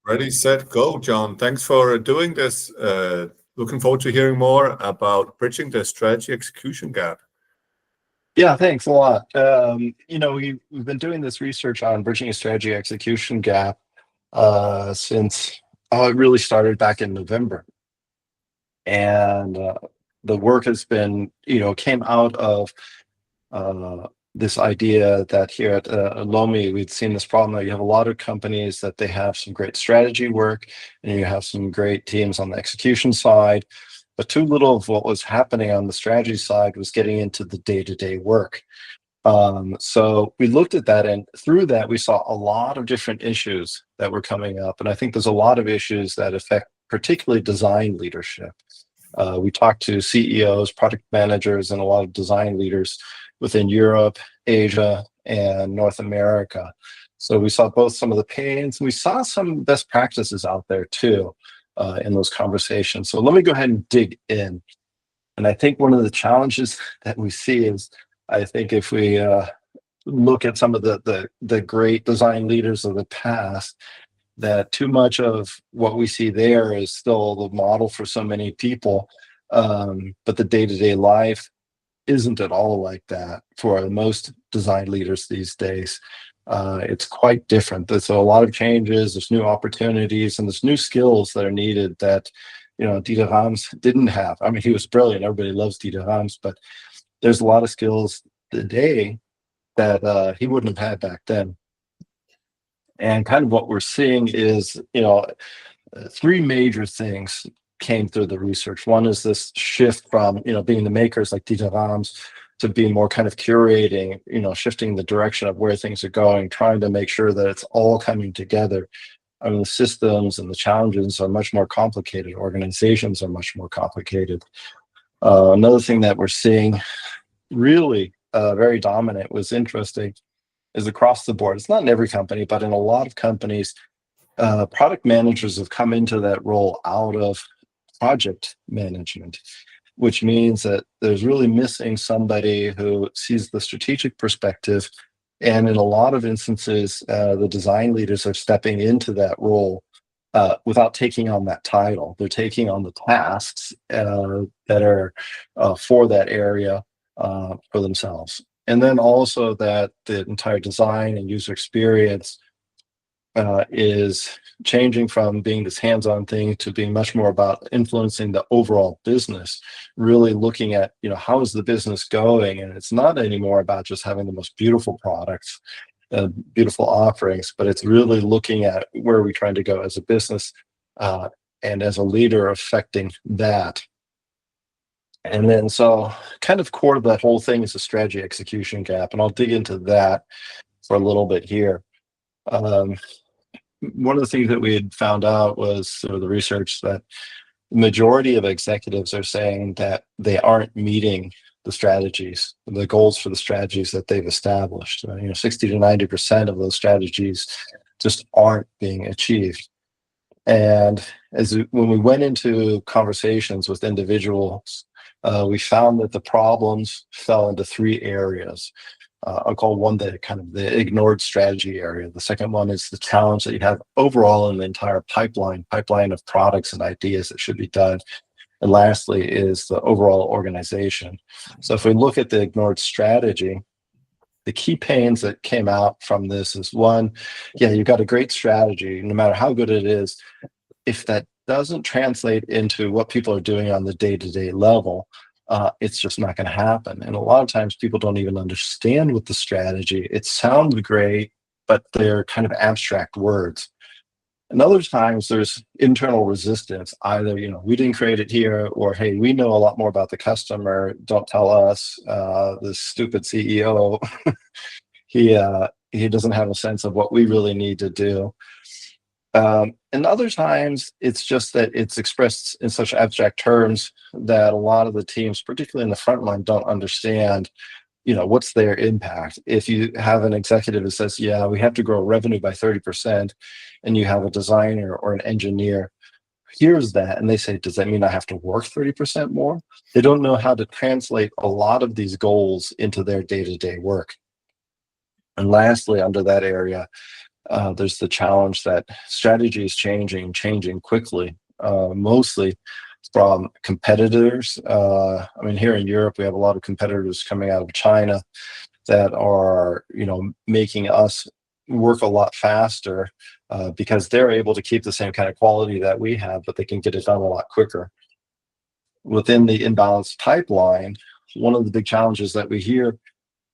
Ready, set, go, John. Thanks for doing this. Looking forward to hearing more about bridging the strategy execution gap. Yeah, thanks a lot. We've been doing this research on bridging a strategy execution gap since it really started back in November. And the work has been, came out of this idea that here at Lomi, we'd seen this problem that you have a lot of companies that they have some great strategy work and you have some great teams on the execution side, but too little of what was happening on the strategy side was getting into the day-to-day work. So we looked at that, and through that, we saw a lot of different issues that were coming up. And I think there's a lot of issues that affect particularly design leadership. We talked to CEOs, product managers, and a lot of design leaders within Europe, Asia, and North America. So we saw both some of the pains, and we saw some best practices out there too in those conversations. So let me go ahead and dig in. And I think one of the challenges that we see is, I think if we look at some of the great design leaders of the past, that too much of what we see there is still the model for so many people, but the day-to-day life isn't at all like that for most design leaders these days. It's quite different. There's a lot of changes, there's new opportunities, and there's new skills that are needed that, Dieter Rams didn't have. I mean, he was brilliant. Everybody loves Dieter Rams, but there's a lot of skills today that he wouldn't have had back then. And kind of what we're seeing is, three major things came through the research. One is this shift from, being the makers like Dieter Rams to being more kind of curating, shifting the direction of where things are going, trying to make sure that it's all coming together. I mean, the systems and the challenges are much more complicated. Organizations are much more complicated. Another thing that we're seeing really very dominant was interesting is across the board. It's not in every company, but in a lot of companies, product managers have come into that role out of project management, which means that there's really missing somebody who sees the strategic perspective. And in a lot of instances, the design leaders are stepping into that role without taking on that title. They're taking on the tasks that are for that area for themselves. And then also that the entire design and user experience is changing from being this hands-on thing to being much more about influencing the overall business, really looking at, how is the business going? And it's not anymore about just having the most beautiful products, beautiful offerings, but it's really looking at where are we trying to go as a business and as a leader affecting that. And then so kind of core to that whole thing is a strategy execution gap. And I'll dig into that for a little bit here. One of the things that we had found out was through the research that the majority of executives are saying that they aren't meeting the strategies, the goals for the strategies that they've established. 60 to 90% of those strategies just aren't being achieved. And when we went into conversations with individuals, we found that the problems fell into three areas. I'll call one the kind of the ignored strategy area. The second one is the challenge that you have overall in the entire pipeline of products and ideas that should be done. And lastly is the overall organization. So if we look at the ignored strategy, the key pains that came out from this is one, you've got a great strategy, no matter how good it is, if that doesn't translate into what people are doing on the day-to-day level, it's just not going to happen. And a lot of times people don't even understand what the strategy. It sounds great, but they're kind of abstract words. And other times there's internal resistance. Either, we didn't create it here, or, hey, we know a lot more about the customer. Don't tell us. This stupid CEO, he doesn't have a sense of what we really need to do. And other times it's just that it's expressed in such abstract terms that a lot of the teams, particularly in the front line, don't understand, what's their impact. If you have an executive that says, we have to grow revenue by 30%, and you have a designer or an engineer hears that and they say, does that mean I have to work 30% more? They don't know how to translate a lot of these goals into their day-to-day work. And lastly, under that area, There's the challenge that strategy is changing quickly, mostly from competitors. I mean, here in Europe, we have a lot of competitors coming out of China that are, making us work a lot faster because they're able to keep the same kind of quality that we have, but they can get it done a lot quicker. Within the imbalanced pipeline, one of the big challenges that we hear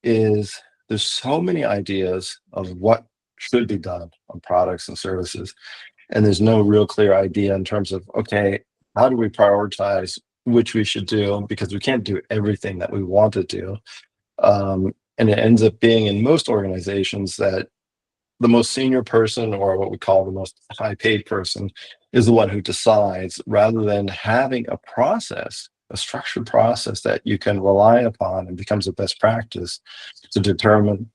is there's so many ideas of what should be done on products and services, and there's no real clear idea in terms of, okay, how do we prioritize which we should do, because we can't do everything that we want to do. And it ends up being in most organizations that the most senior person, or what we call the most high paid person, is the one who decides, rather than having a process, a structured process that you can rely upon and becomes a best practice to determine,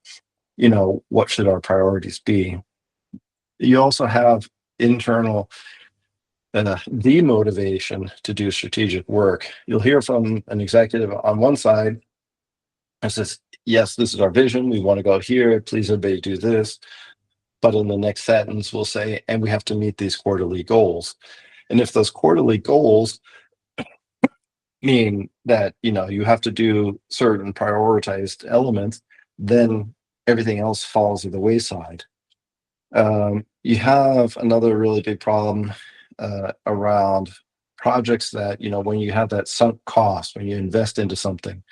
what should our priorities be. You also have internal demotivation to do strategic work. You'll hear from an executive on one side that says, yes, this is our vision, we want to go here, please everybody do this. But in the next sentence, we'll say, and we have to meet these quarterly goals. And if those quarterly goals mean that, you have to do certain prioritized elements, then everything else falls to the wayside. You have another really big problem around projects that, when you have that sunk cost, when you invest into something,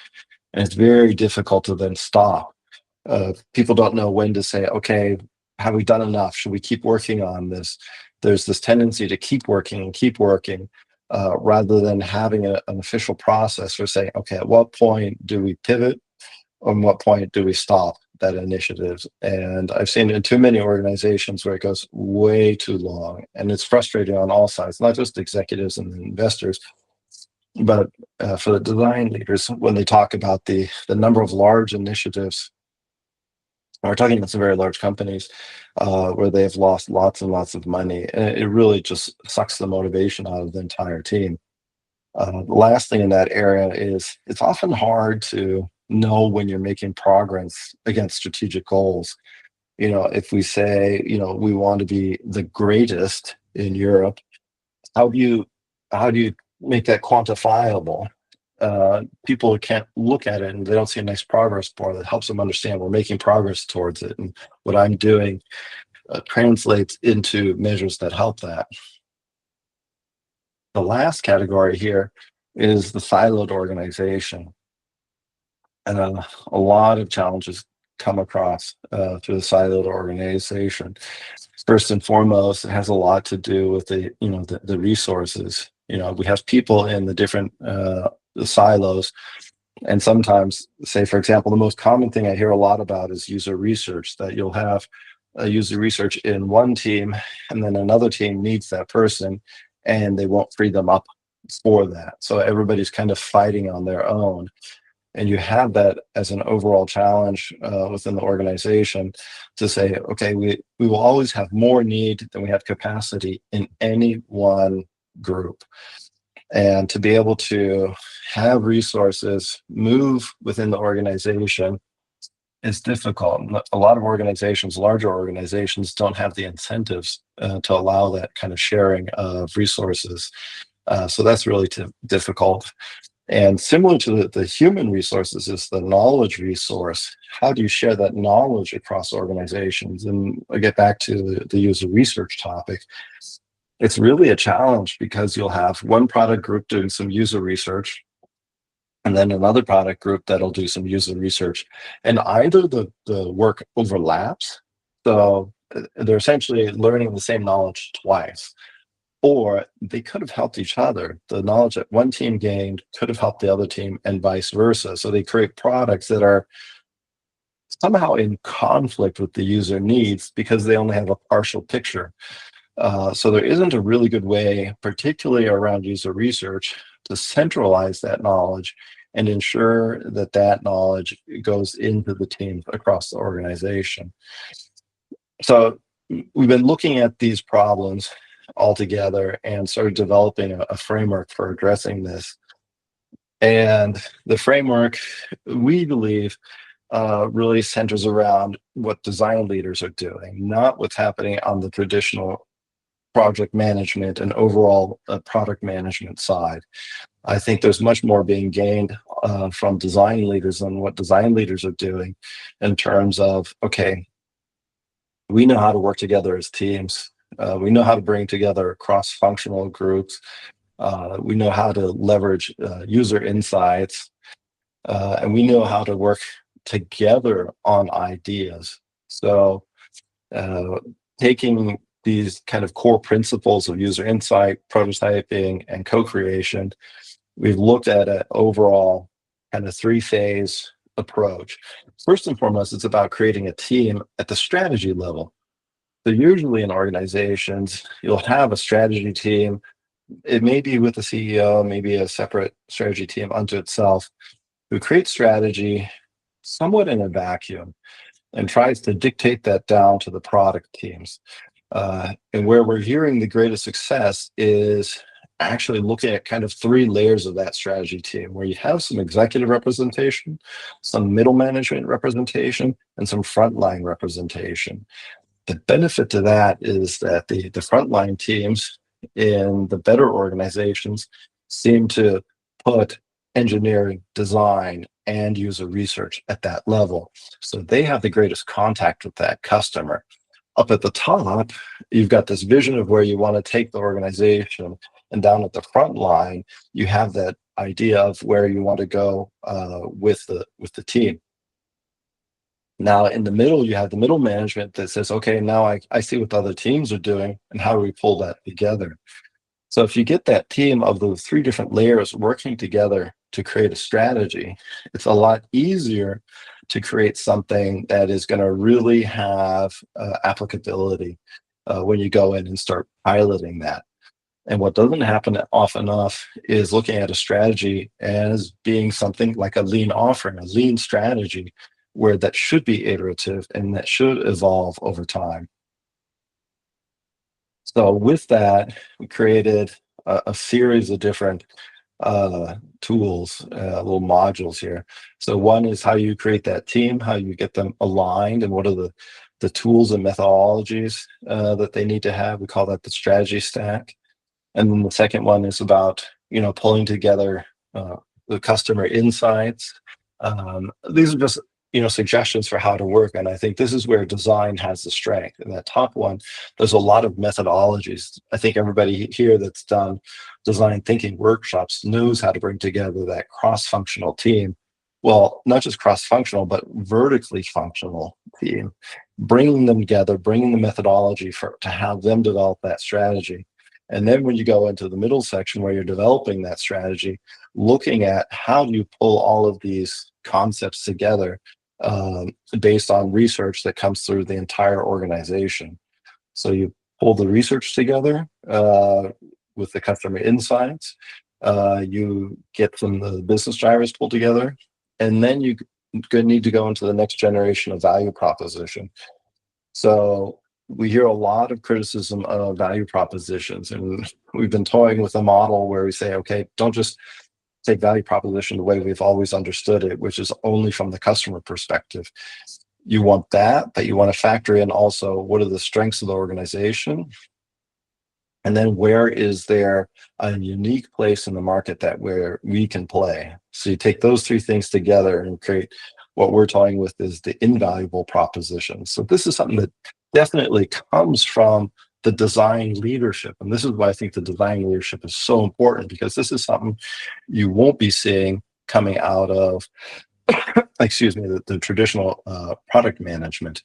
and it's very difficult to then stop. People don't know when to say, okay, have we done enough? Should we keep working on this? There's this tendency to keep working, rather than having an official process for saying, okay, at what point do we pivot? On what point do we stop that initiative? And I've seen in too many organizations where it goes way too long, and it's frustrating on all sides, not just executives and investors, but for the design leaders when they talk about the number of large initiatives. We're talking about some very large companies where they've lost lots and lots of money, and it really just sucks the motivation out of the entire team. The last thing in that area is it's often hard to know when you're making progress against strategic goals. If we say, we want to be the greatest in Europe, how do you make that quantifiable? People can't look at it and they don't see a nice progress bar that helps them understand we're making progress towards it, and what I'm doing translates into measures that help that. The last category here is the siloed organization, and a lot of challenges come across through the siloed organization. First and foremost, it has a lot to do with the resources. We have people in the different the silos, and sometimes, say for example, the most common thing I hear a lot about is user research, that you'll have a user research in one team and then another team needs that person and they won't free them up for that, so everybody's kind of fighting on their own. And you have that as an overall challenge within the organization to say, okay, we will always have more need than we have capacity in any one group. And to be able to have resources move within the organization is difficult. A lot of organizations, larger organizations, don't have the incentives to allow that kind of sharing of resources. So that's really difficult. And similar to the human resources is the knowledge resource. How do you share that knowledge across organizations? And I get back to the user research topic. It's really a challenge because you'll have one product group doing some user research and then another product group that'll do some user research. And either the work overlaps, so they're essentially learning the same knowledge twice, or they could have helped each other. The knowledge that one team gained could have helped the other team and vice versa. So they create products that are somehow in conflict with the user needs because they only have a partial picture. So there isn't a really good way, particularly around user research, to centralize that knowledge and ensure that that knowledge goes into the teams across the organization. So we've been looking at these problems all together and started developing a framework for addressing this. And the framework, we believe, really centers around what design leaders are doing, not what's happening on the traditional project management and overall product management side. I think there's much more being gained from design leaders than what design leaders are doing in terms of, okay, we know how to work together as teams. We know how to bring together cross-functional groups. We know how to leverage user insights, and we know how to work together on ideas. So taking these kind of core principles of user insight, prototyping, and co-creation, we've looked at an overall kind of three-phase approach. First and foremost, it's about creating a team at the strategy level. So usually in organizations, you'll have a strategy team. It may be with the CEO, maybe a separate strategy team unto itself, who creates strategy somewhat in a vacuum and tries to dictate that down to the product teams. And where we're hearing the greatest success is actually looking at kind of three layers of that strategy team, where you have some executive representation, some middle management representation, and some frontline representation. The benefit to that is that the frontline teams in the better organizations seem to put engineering, design, and user research at that level. So they have the greatest contact with that customer. Up at the top, you've got this vision of where you want to take the organization, and down at the front line, you have that idea of where you want to go with the team. Now, in the middle, you have the middle management that says, okay, now I see what the other teams are doing, and how do we pull that together? So if you get that team of those three different layers working together to create a strategy, it's a lot easier to create something that is going to really have applicability when you go in and start piloting that. And what doesn't happen often enough is looking at a strategy as being something like a lean offering, a lean strategy, where that should be iterative and that should evolve over time. So with that, we created a series of different tools, little modules here. So one is how you create that team, how you get them aligned, and what are the tools and methodologies that they need to have. We call that the strategy stack. And then the second one is about, pulling together the customer insights. These are just, suggestions for how to work. And I think this is where design has the strength. In that top one, there's a lot of methodologies. I think everybody here that's done design thinking workshops knows how to bring together that cross-functional team. Well, not just cross-functional, but vertically functional team. Bringing them together, bringing the methodology to have them develop that strategy. And then when you go into the middle section where you're developing that strategy, looking at how do you pull all of these concepts together based on research that comes through the entire organization. So you pull the research together with the customer insights, you get some of the business drivers pulled together, and then you need to go into the next generation of value proposition. So we hear a lot of criticism of value propositions, and we've been toying with a model where we say, okay, don't just take value proposition the way we've always understood it, which is only from the customer perspective. You want that, but you want to factor in also what are the strengths of the organization, and then where is there a unique place in the market that where we can play. So you take those three things together and create what we're toying with is the invaluable proposition. So this is something that definitely comes from the design leadership. And this is why I think the design leadership is so important, because this is something you won't be seeing coming out of, the traditional product management.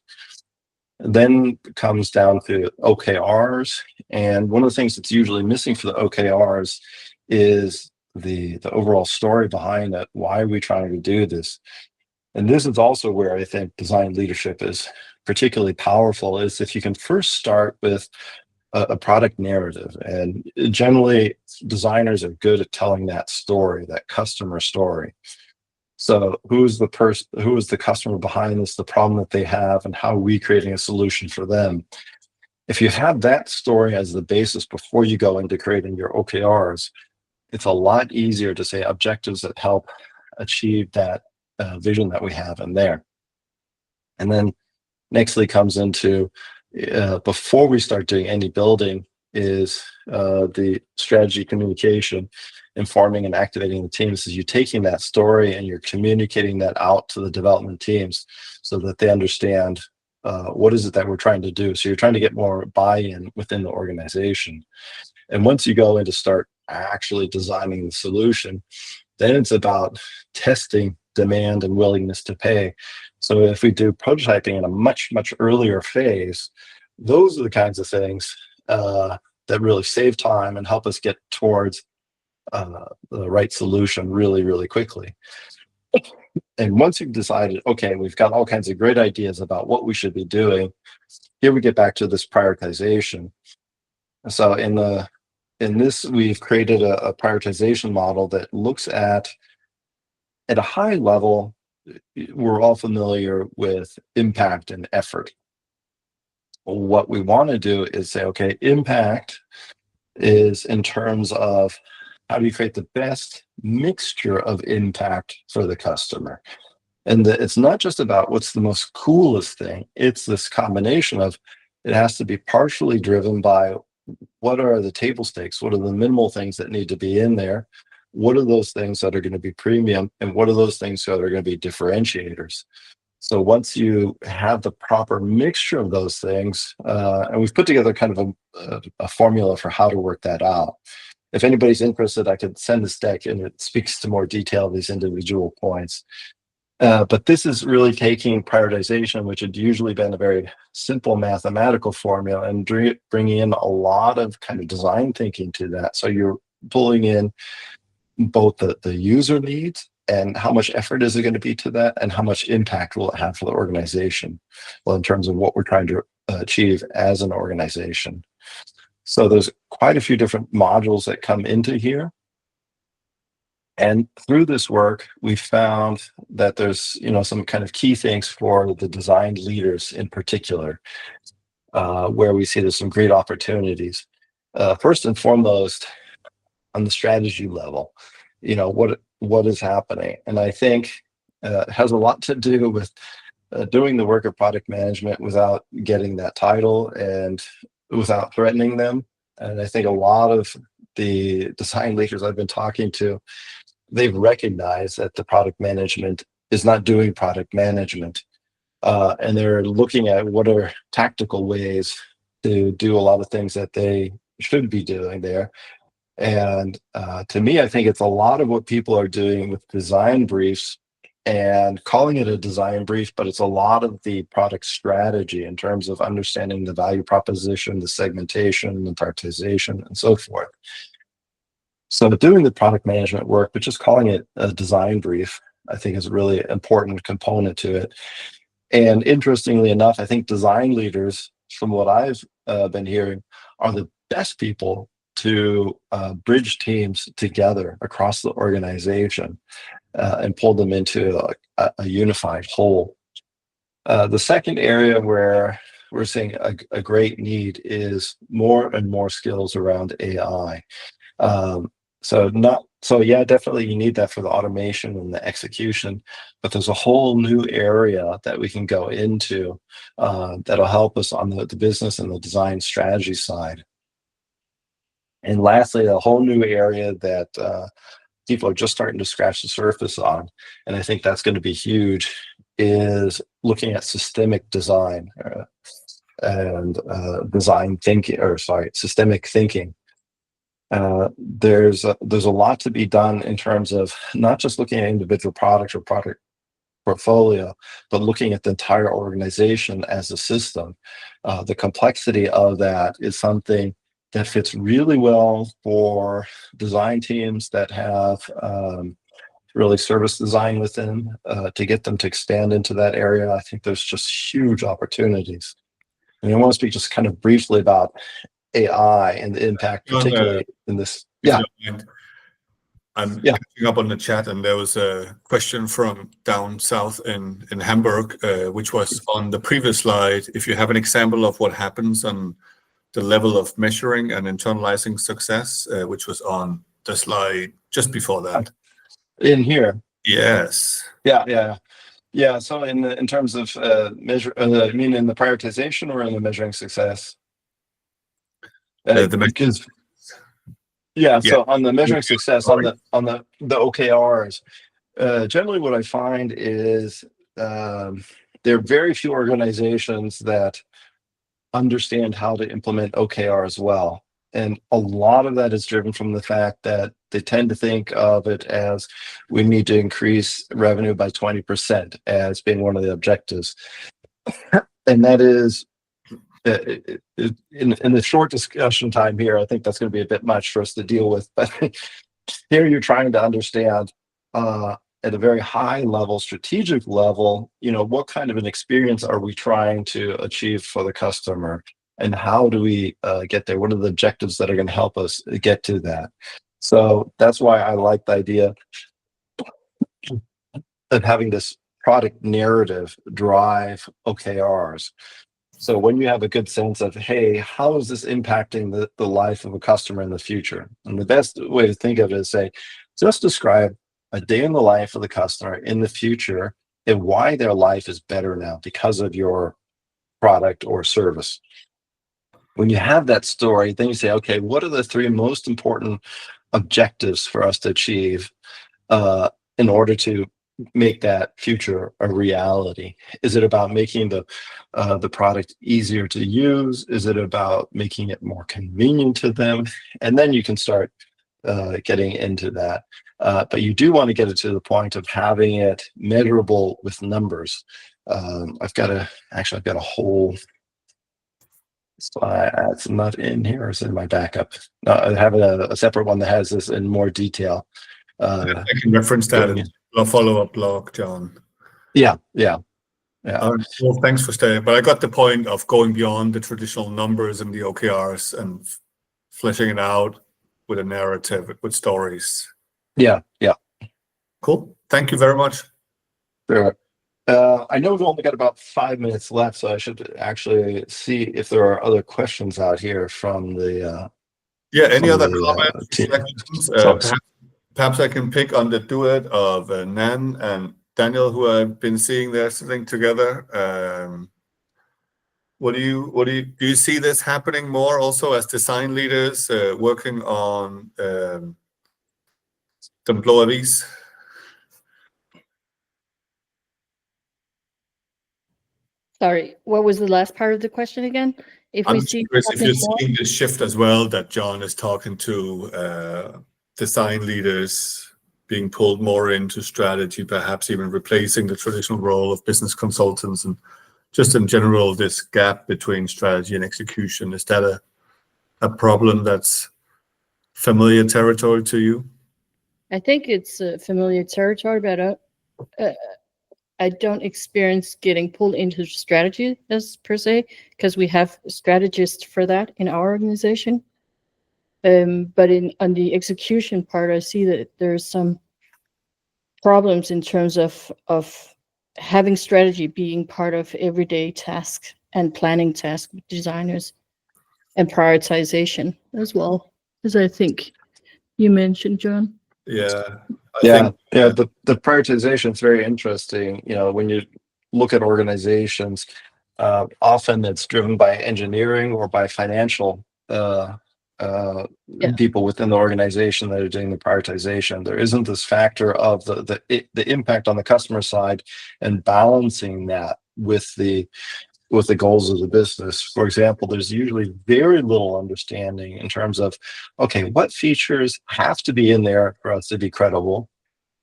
Then it comes down to OKRs. And one of the things that's usually missing for the OKRs is the overall story behind it. Why are we trying to do this? And this is also where I think design leadership is particularly powerful, is if you can first start with a product narrative. And generally, designers are good at telling that story, that customer story. So who is the customer behind this, the problem that they have, and how are we creating a solution for them? If you have that story as the basis before you go into creating your OKRs, it's a lot easier to say objectives that help achieve that vision that we have in there. And then nextly comes into before we start doing any building is the strategy communication, informing and activating the teams. Is you taking that story and you're communicating that out to the development teams so that they understand what is it that we're trying to do. So you're trying to get more buy-in within the organization. And once you go in to start actually designing the solution, then it's about testing demand and willingness to pay. So if we do prototyping in a much, much earlier phase, those are the kinds of things that really save time and help us get towards the right solution really, really quickly. And once you've decided, okay, we've got all kinds of great ideas about what we should be doing, here we get back to this prioritization. So in this, we've created a prioritization model that looks at a high level. We're all familiar with impact and effort. What we want to do is say, okay, impact is in terms of how do you create the best mixture of impact for the customer. And it's not just about what's the most coolest thing. It's this combination of, it has to be partially driven by what are the table stakes? What are the minimal things that need to be in there? What are those things that are going to be premium? And what are those things that are going to be differentiators? So once you have the proper mixture of those things, and we've put together kind of a formula for how to work that out. If anybody's interested, I could send this deck and it speaks to more detail of these individual points. But this is really taking prioritization, which had usually been a very simple mathematical formula, and bringing in a lot of kind of design thinking to that. So you're pulling in both the user needs and how much effort is it going to be to that, and how much impact will it have for the organization, well, in terms of what we're trying to achieve as an organization. So there's quite a few different modules that come into here. And through this work, we found that there's, some kind of key things for the design leaders in particular, where we see there's some great opportunities. First and foremost, on the strategy level, what is happening? And I think it has a lot to do with doing the work of product management without getting that title and without threatening them. And I think a lot of the design leaders I've been talking to, they've recognized that the product management is not doing product management. And they're looking at what are tactical ways to do a lot of things that they should be doing there. And to me, I think it's a lot of what people are doing with design briefs and calling it a design brief, but it's a lot of the product strategy in terms of understanding the value proposition, the segmentation, the prioritization, and so forth. So doing the product management work, but just calling it a design brief, I think is a really important component to it. And interestingly enough, I think design leaders, from what I've been hearing, are the best people to bridge teams together across the organization and pull them into a unified whole. The second area where we're seeing a great need is more and more skills around AI. Yeah, definitely you need that for the automation and the execution, but there's a whole new area that we can go into that'll help us on the business and the design strategy side. And lastly, a whole new area that people are just starting to scratch the surface on, and I think that's going to be huge, is looking at systemic design and systemic thinking. There's a lot to be done in terms of not just looking at individual products or product portfolio, but looking at the entire organization as a system. The complexity of that is something that fits really well for design teams that have really service design within to get them to expand into that area. I think there's just huge opportunities. And I want to speak just kind of briefly about AI and the impact, particularly in this. Yeah. I'm catching up on the chat, and there was a question from down south in Hamburg, which was on the previous slide. If you have an example of what happens on the level of measuring and internalizing success, which was on the slide just before that. In here. Yes. Yeah. Yeah. So in terms of measure, I mean in the prioritization or in the measuring success? The Because yeah. yeah. So on the measuring success on the OKRs, generally what I find is there are very few organizations that understand how to implement OKRs well. And a lot of that is driven from the fact that they tend to think of it as we need to increase revenue by 20% as being one of the objectives. And that is, in the short discussion time here, I think that's going to be a bit much for us to deal with. But here you're trying to understand at a very high level, strategic level, what kind of an experience are we trying to achieve for the customer, and how do we get there? What are the objectives that are going to help us get to that? So that's why I like the idea of having this product narrative drive OKRs. So when you have a good sense of, hey, how is this impacting the life of a customer in the future? And the best way to think of it is say, just describe a day in the life of the customer in the future and why their life is better now because of your product or service. When you have that story, then you say, okay, what are the 3 most important objectives for us to achieve in order to make that future a reality? Is it about making the product easier to use? Is it about making it more convenient to them? And then you can start getting into that. But you do want to get it to the point of having it measurable with numbers. I've got a whole slide. It's not in here, or it's in my backup. I have a separate one that has this in more detail. I can reference that in a follow-up blog, John. Yeah. Well, thanks for staying. But I got the point of going beyond the traditional numbers and the OKRs and fleshing it out with a narrative, with stories. Yeah. Cool. Thank you very much. Sure. I know we've only got about 5 minutes left, so I should actually see if there are other questions out here from the any other comments, reflections? Perhaps I can pick on the duet of Nan and Daniel, who I've been seeing there sitting together. Do you see this happening more also as design leaders working on the employees? Sorry, what was the last part of the question again? I'm curious if you're seeing this shift as well, that John is talking to design leaders being pulled more into strategy, perhaps even replacing the traditional role of business consultants, and just in general, this gap between strategy and execution. Is that a problem that's familiar territory to you? I think it's familiar territory, but I don't experience getting pulled into strategy as per se, because we have strategists for that in our organization. But on the execution part, I see that there's some problems in terms of having strategy being part of everyday tasks and planning tasks with designers, and prioritization as well, as I think you mentioned, John. Yeah. The prioritization is very interesting. When you look at organizations, often it's driven by engineering or by financial people within the organization that are doing the prioritization. There isn't this factor of the impact on the customer side and balancing that with the goals of the business. For example, there's usually very little understanding in terms of, okay, what features have to be in there for us to be credible?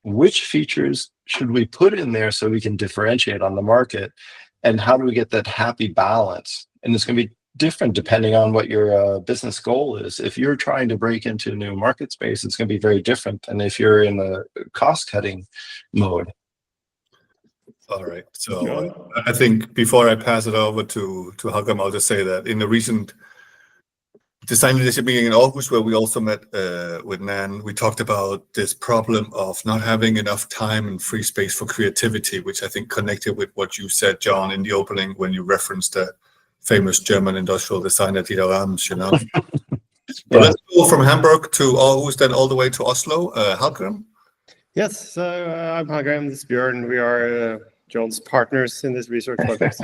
Which features should we put in there so we can differentiate on the market? And how do we get that happy balance? And it's going to be different depending on what your business goal is. If you're trying to break into a new market space, it's going to be very different than if you're in a cost-cutting mode. All right. So I think before I pass it over to Håkon, I'll just say that in the recent design leadership meeting in August, where we also met with Nan, we talked about this problem of not having enough time and free space for creativity, which I think connected with what you said, John, in the opening when you referenced the famous German industrial designer Dieter Rams, But let's go from Hamburg to Aarhus, then all the way to Oslo. Håkon? Yes, so I'm Håkon, this is Björn. We are John's partners in this research project.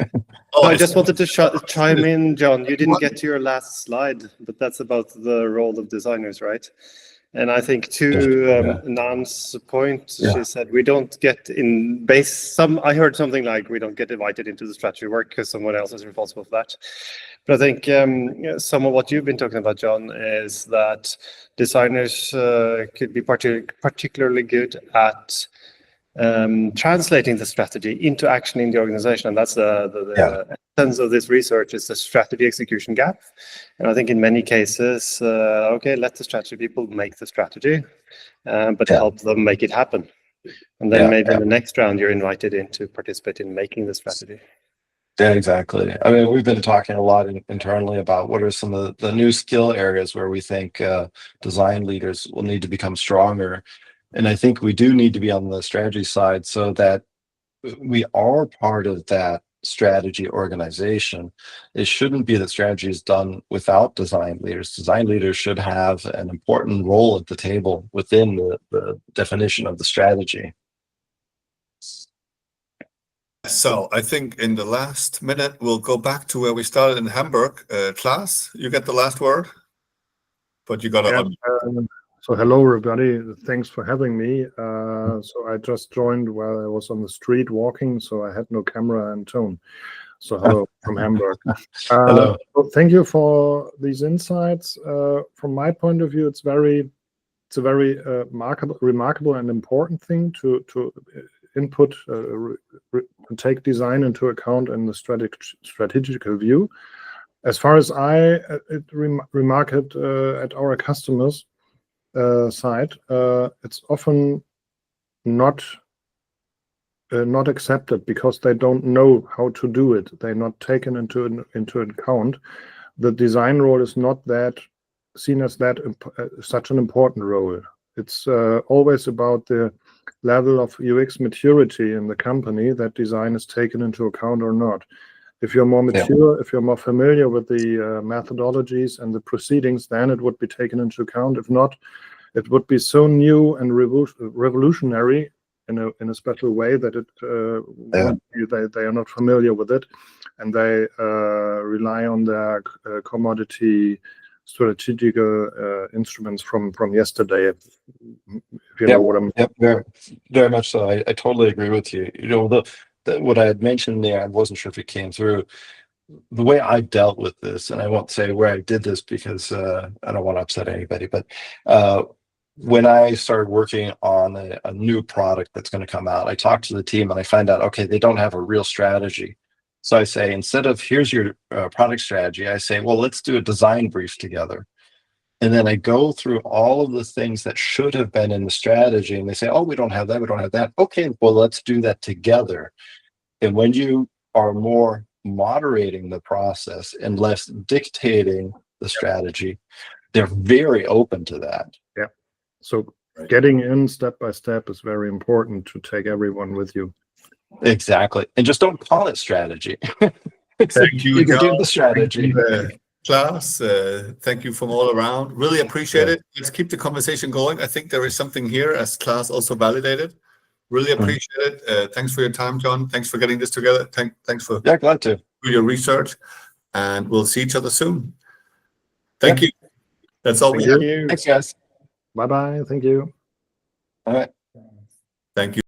Oh, I just wanted to chime in, John. You didn't get to your last slide, but that's about the role of designers, right? And I think to Nan's point, she said we don't get in base. I heard something like we don't get invited into the strategy work because someone else is responsible for that. But I think some of what you've been talking about, John, is that designers could be particularly good at translating the strategy into action in the organization, and that's the essence of this research is the strategy execution gap. And I think in many cases, okay, let the strategy people make the strategy, but help them make it happen. And then maybe in the next round, you're invited in to participate in making the strategy. Yeah, exactly. I mean, we've been talking a lot internally about what are some of the new skill areas where we think design leaders will need to become stronger. And I think we do need to be on the strategy side so that we are part of that strategy organization. It shouldn't be that strategy is done without design leaders. Design leaders should have an important role at the table within the definition of the strategy. So I think in the last minute, we'll go back to where we started in Hamburg. Klaas, you get the last word, but you got to. So hello, everybody. Thanks for having me. So I just joined while I was on the street walking, so I had no camera and tone. So hello from Hamburg. Hello. So thank you for these insights. From my point of view, it's a very remarkable and important thing to input, to take design into account in the strategical view. As far as I remark it at our customers' side, it's often not accepted because they don't know how to do it. They're not taken into account. The design role is not that seen as such an important role. It's always about the level of UX maturity in the company that design is taken into account or not. If you're more mature, if you're more familiar with the methodologies and the proceedings, then it would be taken into account. If not, it would be so new and revolutionary in a special way that they are not familiar with it, and they rely on their commodity strategical instruments from yesterday. If you know what I'm. Very, very much so. I totally agree with you. You know, what I had mentioned there, I wasn't sure if it came through. The way I dealt with this, and I won't say where I did this because I don't want to upset anybody, but when I started working on a new product that's going to come out, I talked to the team and I find out, okay, they don't have a real strategy. So I say, instead of here's your product strategy, I say, well, let's do a design brief together. And then I go through all of the things that should have been in the strategy. And they say, oh, we don't have that. We don't have that. Okay, well, let's do that together. And when you are more moderating the process and less dictating the strategy, they're very open to that. Yeah. So getting in step by step is very important to take everyone with you. Exactly. And just don't call it strategy. Thank you, You can do John. the strategy. Klaas, thank you from all around. Really appreciate it. Let's keep the conversation going. I think there is something here, as Klaas also validated. Really appreciate it. Thanks for your time, John. Thanks for getting this together. Thanks for glad to do your research, and we'll see each other soon. Thank you. That's all we have. Thanks, guys. Bye-bye. Thank you. All right. Thank you.